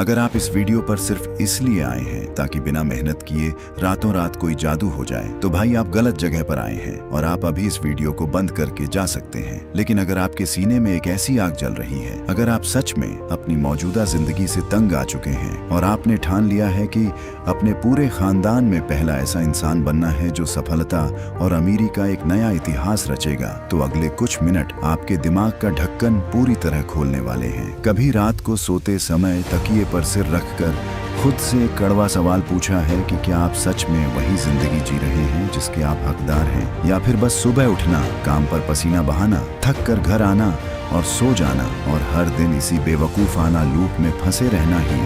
अगर आप इस वीडियो पर सिर्फ इसलिए आए हैं ताकि बिना मेहनत किए रातों रात कोई जादू हो जाए, तो भाई आप गलत जगह पर आए हैं और आप अभी इस वीडियो को बंद करके जा सकते हैं। लेकिन अगर आपके सीने में एक ऐसी आग जल रही है, अगर आप सच में अपनी मौजूदा जिंदगी से तंग आ चुके हैं और आपने ठान लिया है कि अपने पूरे खानदान में पहला ऐसा इंसान बनना है जो सफलता और अमीरी का एक नया इतिहास रचेगा, तो अगले कुछ मिनट आपके दिमाग का ढक्कन पूरी तरह खोलने वाले हैं। कभी रात को सोते समय तकिए पर सिर रखकर खुद से एक कड़वा सवाल पूछा है कि क्या आप सच में वही जिंदगी जी रहे हैं जिसके आप हकदार हैं, या फिर बस सुबह उठना, काम पर पसीना बहाना, थक कर घर आना और सो जाना और हर दिन इसी बेवकूफाना लूप में फंसे रहना ही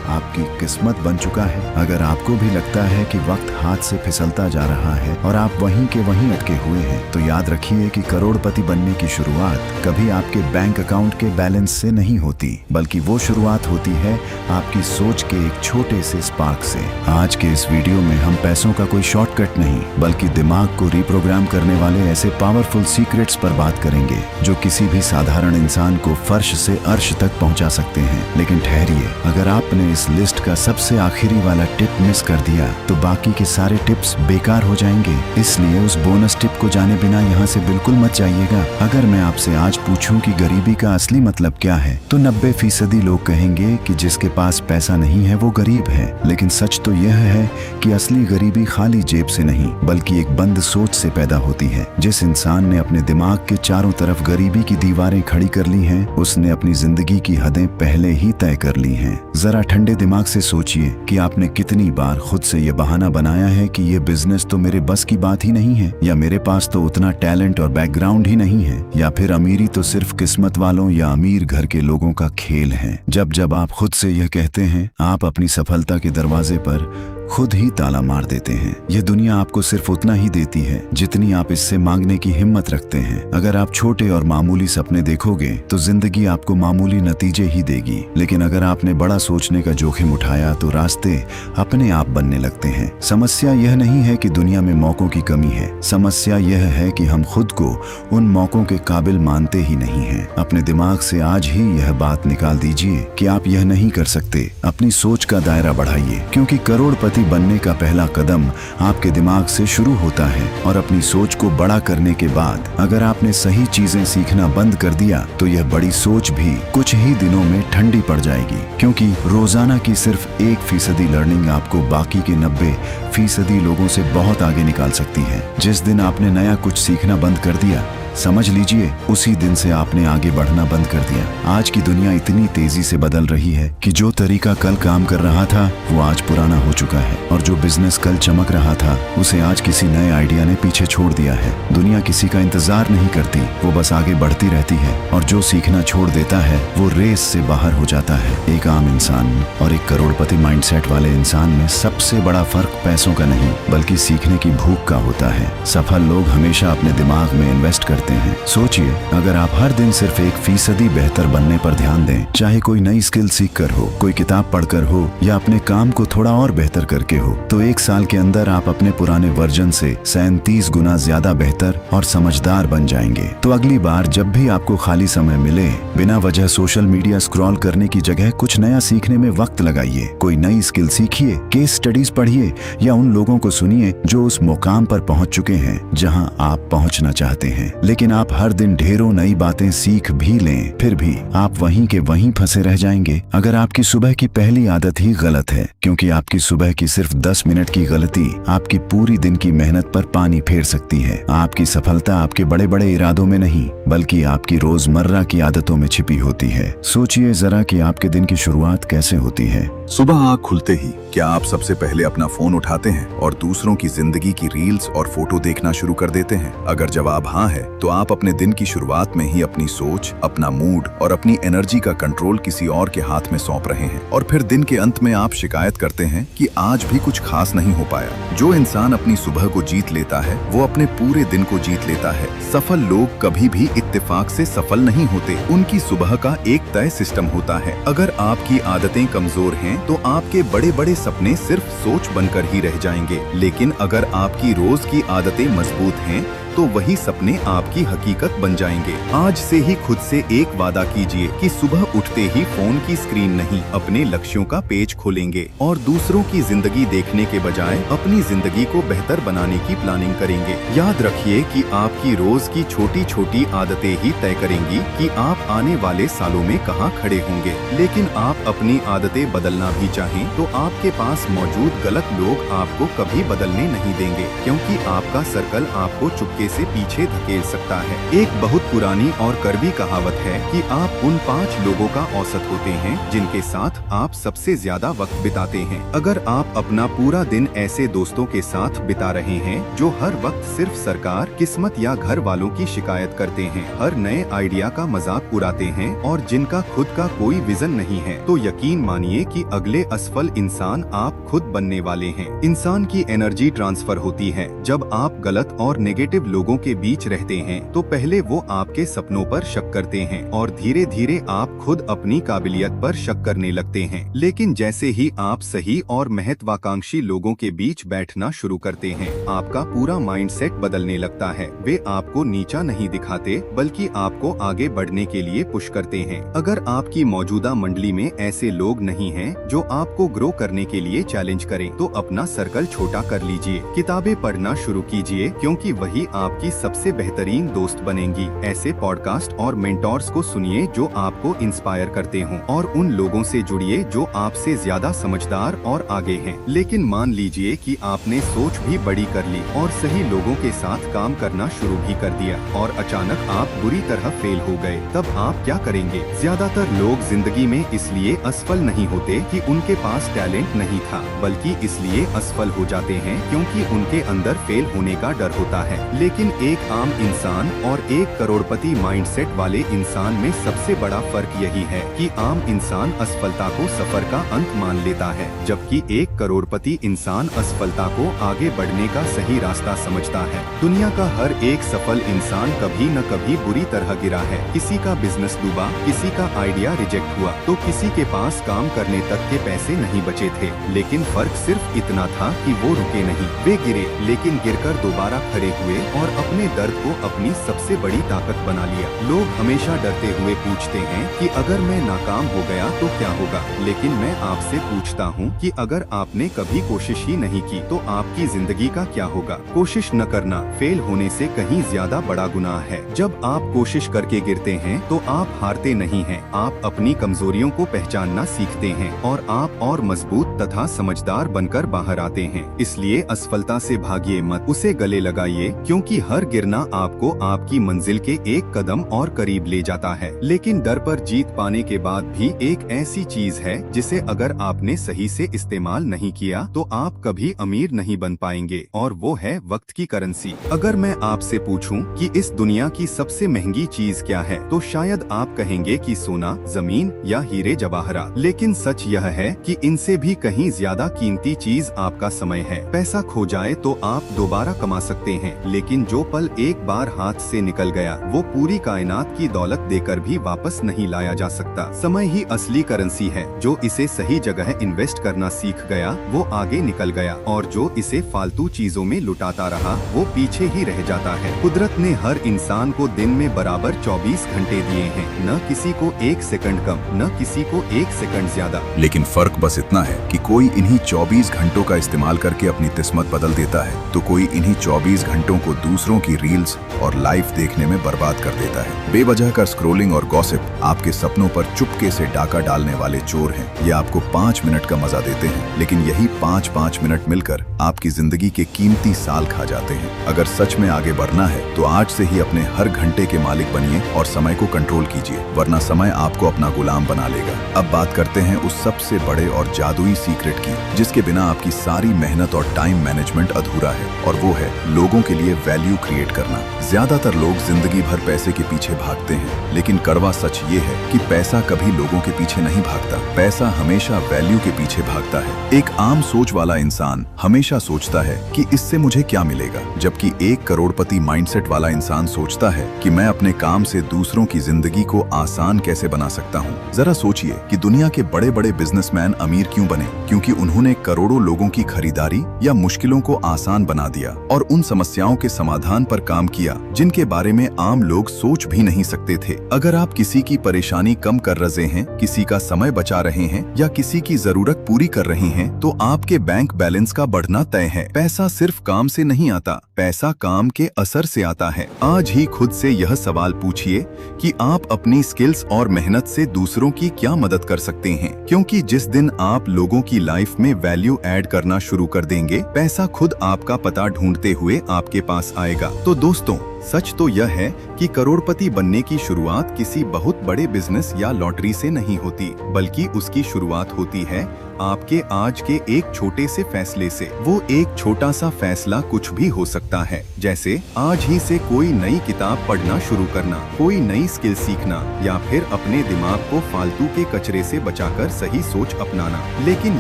आपकी किस्मत बन चुका है। अगर आपको भी लगता है कि वक्त हाथ से फिसलता जा रहा है और आप वहीं के वहीं अटके हुए हैं, तो याद रखिए कि करोड़पति बनने की शुरुआत कभी आपके बैंक अकाउंट के बैलेंस से नहीं होती, बल्कि वो शुरुआत होती है आपकी सोच के एक छोटे से स्पार्क से। आज के इस वीडियो में हम पैसों का कोई शॉर्टकट नहीं, बल्कि दिमाग को रिप्रोग्राम करने वाले ऐसे पावरफुल सीक्रेट्स पर बात करेंगे जो किसी भी साधारण इंसान को फर्श से अर्श तक पहुंचा सकते हैं। लेकिन ठहरिए, अगर आपने इस लिस्ट का सबसे आखिरी वाला टिप मिस कर दिया तो बाकी के सारे टिप्स बेकार हो जाएंगे। इसलिए उस बोनस टिप को जाने बिना यहाँ से बिल्कुल मत जाइएगा। अगर मैं आपसे आज पूछूं कि गरीबी का असली मतलब क्या है, तो 90% लोग कहेंगे कि जिसके पास पैसा नहीं है वो गरीब है। लेकिन सच तो यह है कि असली गरीबी खाली जेब से नहीं, बल्कि एक बंद सोच से पैदा होती है। जिस इंसान ने अपने दिमाग के चारों तरफ गरीबी की दीवारें खड़ी कर ली हैं, उसने अपनी जिंदगी की हदें पहले ही तय कर ली हैं। जरा ठंडे दिमाग से सोचिए कि आपने कितनी बार खुद से ये बहाना बनाया है कि ये बिजनेस तो मेरे बस की बात ही नहीं है, या मेरे पास तो उतना टैलेंट और बैकग्राउंड ही नहीं है, या फिर अमीरी तो सिर्फ किस्मत वालों या अमीर घर के लोगों का खेल है। जब जब आप खुद से यह कहते हैं, आप अपनी सफलता के दरवाजे पर खुद ही ताला मार देते हैं। यह दुनिया आपको सिर्फ उतना ही देती है जितनी आप इससे मांगने की हिम्मत रखते हैं। अगर आप छोटे और मामूली सपने देखोगे तो जिंदगी आपको मामूली नतीजे ही देगी, लेकिन अगर आपने बड़ा सोचने का जोखिम उठाया तो रास्ते अपने आप बनने लगते हैं। समस्या यह नहीं है कि दुनिया में मौकों की कमी है, समस्या यह है कि हम खुद को उन मौकों के काबिल मानते ही नहीं हैं। अपने दिमाग से आज ही यह बात निकाल दीजिए कि आप यह नहीं कर सकते। अपनी सोच का दायरा बढ़ाइए, क्योंकि करोड़पति बनने का पहला कदम आपके दिमाग से शुरू होता है। और अपनी सोच को बड़ा करने के बाद अगर आपने सही चीजें सीखना बंद कर दिया तो यह बड़ी सोच भी कुछ ही दिनों में ठंडी पड़ जाएगी, क्योंकि रोजाना की सिर्फ 1% लर्निंग आपको बाकी के 90% लोगों से बहुत आगे निकाल सकती है। जिस दिन आपने नया कुछ सीखना बंद कर दिया, समझ लीजिए उसी दिन से आपने आगे बढ़ना बंद कर दिया। आज की दुनिया इतनी तेजी से बदल रही है कि जो तरीका कल काम कर रहा था वो आज पुराना हो चुका है, और जो बिजनेस कल चमक रहा था उसे आज किसी नए आइडिया ने पीछे छोड़ दिया है। दुनिया किसी का इंतजार नहीं करती, वो बस आगे बढ़ती रहती है, और जो सीखना छोड़ देता है वो रेस से बाहर हो जाता है। एक आम इंसान और एक करोड़पति माइंडसेट वाले इंसान में सबसे बड़ा फर्क पैसों का नहीं, बल्कि सीखने की भूख का होता है। सफल लोग हमेशा अपने दिमाग में इन्वेस्ट करते हैं। सोचिए, अगर आप हर दिन सिर्फ 1% बेहतर बनने पर ध्यान दें, चाहे कोई नई स्किल सीख कर हो, कोई किताब पढ़कर हो, या अपने काम को थोड़ा और बेहतर करके हो, तो 1 साल के अंदर आप अपने पुराने वर्जन से 37 गुना ज्यादा बेहतर और समझदार बन जाएंगे। तो अगली बार जब भी आपको खाली समय मिले, बिना वजह सोशल मीडिया स्क्रॉल करने की जगह कुछ नया सीखने में वक्त लगाइए। कोई नई स्किल सीखिए, केस स्टडीज पढ़िए, या उन लोगों को सुनिए जो उस मुकाम पर पहुंच चुके हैं जहां आप पहुंचना चाहते हैं। लेकिन आप हर दिन ढेरों नई बातें सीख भी लें, फिर भी आप वहीं के वहीं फंसे रह जाएंगे। अगर आपकी सुबह की पहली आदत ही गलत है, क्योंकि आपकी सुबह की सिर्फ 10 मिनट की गलती आपकी पूरी दिन की मेहनत पर पानी फेर सकती है। आपकी सफलता आपके बड़े बड़े इरादों में नहीं, बल्कि आपकी रोजमर्रा की आदतों में छिपी होती है। सोचिए जरा कि आपके दिन की शुरुआत कैसे होती है। सुबह आँख खुलते ही क्या आप सबसे पहले अपना फोन उठाते हैं और दूसरों की जिंदगी की रील्स और फोटो देखना शुरू कर देते हैं? अगर जवाब हाँ है, तो आप अपने दिन की शुरुआत में ही अपनी सोच, अपना मूड और अपनी एनर्जी का कंट्रोल किसी और के हाथ में सौंप रहे हैं। और फिर दिन के अंत में आप शिकायत करते हैं कि आज भी कुछ खास नहीं हो पाया। जो इंसान अपनी सुबह को जीत लेता है, वो अपने पूरे दिन को जीत लेता है। सफल लोग कभी भी इत्तेफाक से सफल नहीं होते। उनकी सुबह का एक तय सिस्टम होता है। अगर आपकी आदतें कमजोर हैं, तो आपके बड़े बड़े सपने सिर्फ सोच बनकर ही रह जाएंगे। लेकिन अगर आपकी रोज की आदतें मजबूत हैं, तो वही सपने आपकी हकीकत बन जाएंगे। आज से ही खुद से एक वादा कीजिए कि सुबह उठते ही फोन की स्क्रीन नहीं, अपने लक्ष्यों का पेज खोलेंगे और दूसरों की जिंदगी देखने के बजाय अपनी जिंदगी को बेहतर बनाने की प्लानिंग करेंगे। याद रखिए कि आपकी रोज की छोटी छोटी आदतें ही तय करेंगी कि आप आने वाले सालों में कहाँ खड़े होंगे। लेकिन आप अपनी आदतें बदलना भी चाहें तो आपके पास मौजूद गलत लोग आपको कभी बदलने नहीं देंगे, क्योंकि आपका सर्कल आपको चुपके से पीछे धकेल सकता है। एक बहुत पुरानी और कड़वी कहावत है कि आप उन 5 लोगों का औसत होते हैं जिनके साथ आप सबसे ज्यादा वक्त बिताते हैं। अगर आप अपना पूरा दिन ऐसे दोस्तों के साथ बिता रहे हैं जो हर वक्त सिर्फ सरकार, किस्मत या घर वालों की शिकायत करते हैं, हर नए आइडिया का मजाक उड़ाते हैं और जिनका खुद का कोई विजन नहीं है, तो यकीन मानिए कि अगले असफल इंसान आप खुद बनने वाले हैं। इंसान की एनर्जी ट्रांसफर होती है जब आप गलत और नेगेटिव लोगों के बीच रहते हैं। तो पहले वो आपके सपनों पर शक करते हैं और धीरे धीरे आप खुद अपनी काबिलियत पर शक करने लगते हैं। लेकिन जैसे ही आप सही और महत्वाकांक्षी लोगों के बीच बैठना शुरू करते हैं, आपका पूरा माइंडसेट बदलने लगता है। वे आपको नीचा नहीं दिखाते बल्कि आपको आगे बढ़ने के लिए पुश करते हैं। अगर आपकी मौजूदा मंडली में ऐसे लोग नहीं हैं जो आपको ग्रो करने के लिए चैलेंज करें, तो अपना सर्कल छोटा कर लीजिए। किताबें पढ़ना शुरू कीजिए, क्योंकि वही आपकी सबसे बेहतरीन दोस्त बनेंगी। ऐसे पॉडकास्ट और मेंटोर्स को सुनिए जो आपको इंस्पायर करते हों, और उन लोगों से जुड़िए जो आपसे ज्यादा समझदार और आगे हैं। लेकिन मान लीजिए कि आपने सोच भी बड़ी कर ली और सही लोगों के साथ काम करना शुरू भी कर दिया और अचानक आप बुरी तरह फेल हो गए, तब आप क्या करेंगे? ज्यादातर लोग जिंदगी में इसलिए असफल नहीं होते कि उनके पास टैलेंट नहीं था, बल्कि इसलिए असफल हो जाते हैं क्योंकि उनके अंदर फेल होने का डर होता है। लेकिन एक आम इंसान और एक करोड़पति माइंडसेट वाले इंसान में सबसे बड़ा फर्क यही है कि आम इंसान असफलता को सफर का अंत मान लेता है, जबकि एक करोड़पति इंसान असफलता को आगे बढ़ने का सही रास्ता समझता है। दुनिया का हर एक सफल इंसान कभी न कभी बुरी तरह गिरा है। किसी का बिजनेस डूबा, किसी का आइडिया रिजेक्ट हुआ, तो किसी के पास काम करने तक के पैसे नहीं बचे थे। लेकिन फर्क सिर्फ इतना था कि वो रुके नहीं, वे गिरे, लेकिन गिरकर दोबारा खड़े हुए और अपने दर्द को अपनी सबसे बड़ी ताकत बना लिया। लोग हमेशा डरते हुए पूछते हैं कि अगर मैं नाकाम हो गया तो क्या होगा, लेकिन मैं आपसे पूछता हूँ कि अगर आपने कभी कोशिश ही नहीं की तो आपकी जिंदगी का क्या होगा? कोशिश न करना फेल होने से कहीं ज्यादा बड़ा गुनाह है। जब आप कोशिश करके गिरते हैं तो आप हारते नहीं हैं, आप अपनी कमजोरियों को पहचानना सीखते हैं और आप और मजबूत तथा समझदार बनकर बाहर आते हैं। इसलिए असफलता से भागिए मत, उसे गले लगाइए, क्योंकि हर गिरना आपको आपकी मंजिल के एक कदम और करीब ले जाता है। लेकिन डर पर जीत पाने के बाद भी एक ऐसी चीज है जिसे अगर आपने सही से इस्तेमाल नहीं किया तो आप कभी अमीर नहीं बन पाएंगे, और वो है वक्त की करेंसी। अगर मैं आपसे पूछूं कि इस दुनिया की सबसे महंगी चीज क्या है, तो शायद आप कहेंगे कि सोना, जमीन या हीरे जवाहरात। लेकिन सच यह है कि इनसे भी कहीं ज्यादा कीमती चीज आपका समय है। पैसा खो जाए तो आप दोबारा कमा सकते हैं, लेकिन जो पल एक बार हाथ से निकल गया वो पूरी कायनात की दौलत देकर भी वापस नहीं लाया जा सकता। समय ही असली करेंसी है। जो इसे सही जगह इन्वेस्ट करना सीख गया वो आगे निकल गया, और जो इसे फालतू चीजों में लुटाता रहा वो पीछे ही रह जाता है। कुदरत ने हर इंसान को दिन में बराबर 24 घंटे दिए हैं, न किसी को 1 सेकंड कम, न किसी को 1 सेकंड ज्यादा। लेकिन फर्क बस इतना है कि कोई इन्हीं 24 घंटों का इस्तेमाल करके अपनी किस्मत बदल देता है, तो कोई इन्हीं 24 घंटों को दूसरों की रील्स और लाइफ देखने में बर्बाद कर देता है। बेवजह का स्क्रोलिंग और गॉसिप आपके सपनों पर चुपके से डाका डालने वाले चोर हैं। ये आपको 5 मिनट का मजा देते हैं, लेकिन यही 5 मिनट मिलकर आपकी जिंदगी के कीमती साल खा जाते हैं। अगर सच में आगे बढ़ना है तो आज से ही अपने हर घंटे के मालिक बनिए और समय को कंट्रोल कीजिए, वरना समय आपको अपना गुलाम बना लेगा। अब बात करते हैं उस सबसे बड़े और जादुई सीक्रेट की, जिसके बिना आपकी सारी मेहनत और टाइम मैनेजमेंट अधूरा है, और वो है लोगों के लिए वैल्यू क्रिएट करना। ज्यादातर लोग जिंदगी भर पैसे के पीछे भागते हैं, लेकिन कड़वा सच ये है कि पैसा कभी लोगों के पीछे नहीं भागता, पैसा हमेशा वैल्यू के पीछे भागता है। एक आम सोच वाला इंसान हमेशा सोचता है कि इससे मुझे क्या मिलेगा, जबकि एक करोड़पति माइंडसेट वाला इंसान सोचता है कि मैं अपने काम से दूसरों की जिंदगी को आसान कैसे बना सकता हूँ। जरा सोचिए कि दुनिया के बड़े बड़े बिजनेसमैन अमीर क्यों बने? क्योंकि उन्होंने करोड़ों लोगों की खरीदारी या मुश्किलों को आसान बना दिया और उन समस्याओं के समाधान पर काम किया जिनके बारे में आम लोग सोच भी नहीं सकते थे। अगर आप किसी की परेशानी कम कर रहे हैं, किसी का समय बचा रहे हैं या किसी की जरूरत पूरी कर रहे हैं, तो आपके बैंक बैलेंस का बढ़ना तय है। पैसा सिर्फ काम से नहीं आता, पैसा काम के असर से आता है। आज ही खुद से यह सवाल पूछिए कि आप अपनी स्किल्स और मेहनत से दूसरों की क्या मदद कर सकते हैं, क्योंकि जिस दिन आप लोगों की लाइफ में वैल्यू ऐड करना शुरू कर देंगे, पैसा खुद आपका पता ढूंढते हुए आपके पास आएगा। तो दोस्तों, सच तो यह है कि करोड़पति बनने की शुरुआत किसी बहुत बड़े बिजनेस या लॉटरी से नहीं होती, बल्कि उसकी शुरुआत होती है आपके आज के एक छोटे से फैसले से। वो एक छोटा सा फैसला कुछ भी हो सकता है, जैसे आज ही से कोई नई किताब पढ़ना शुरू करना, कोई नई स्किल सीखना, या फिर अपने दिमाग को फालतू के कचरे से बचाकर सही सोच अपनाना। लेकिन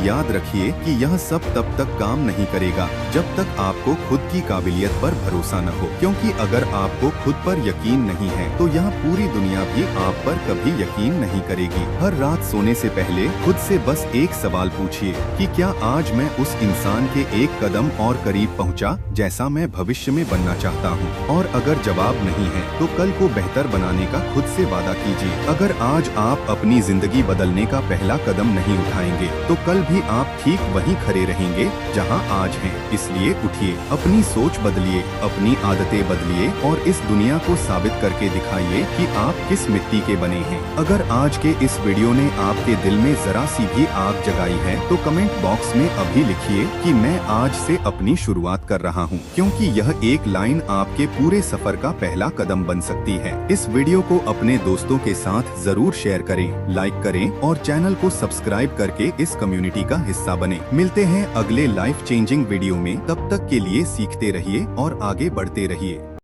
याद रखिए कि यह सब तब तक काम नहीं करेगा जब तक आपको खुद की काबिलियत पर भरोसा न हो, क्योंकि अगर आपको खुद पर यकीन नहीं है तो यह पूरी दुनिया भी आप पर कभी यकीन नहीं करेगी। हर रात सोने से पहले खुद से बस एक सवाल पूछिए कि क्या आज मैं उस इंसान के एक कदम और करीब पहुंचा जैसा मैं भविष्य में बनना चाहता हूं? और अगर जवाब नहीं है तो कल को बेहतर बनाने का खुद से वादा कीजिए। अगर आज आप अपनी जिंदगी बदलने का पहला कदम नहीं उठाएंगे तो कल भी आप ठीक वहीं खड़े रहेंगे जहां आज हैं। इसलिए उठिए, अपनी सोच बदलिए, अपनी आदतें बदलिए और इस दुनिया को साबित करके दिखाइए कि आप किस मिट्टी के बने हैं। अगर आज के इस वीडियो ने आपके दिल में जरा सी भी आग जगाई है तो कमेंट बॉक्स में अभी लिखिए कि मैं आज से अपनी शुरुआत कर रहा हूं, क्योंकि यह एक लाइन आपके पूरे सफर का पहला कदम बन सकती है। इस वीडियो को अपने दोस्तों के साथ जरूर शेयर करें, लाइक करें और चैनल को सब्सक्राइब करके इस कम्युनिटी का हिस्सा बने। मिलते हैं अगले लाइफ चेंजिंग वीडियो में, तब तक के लिए सीखते रहिए और आगे बढ़ते रहिए।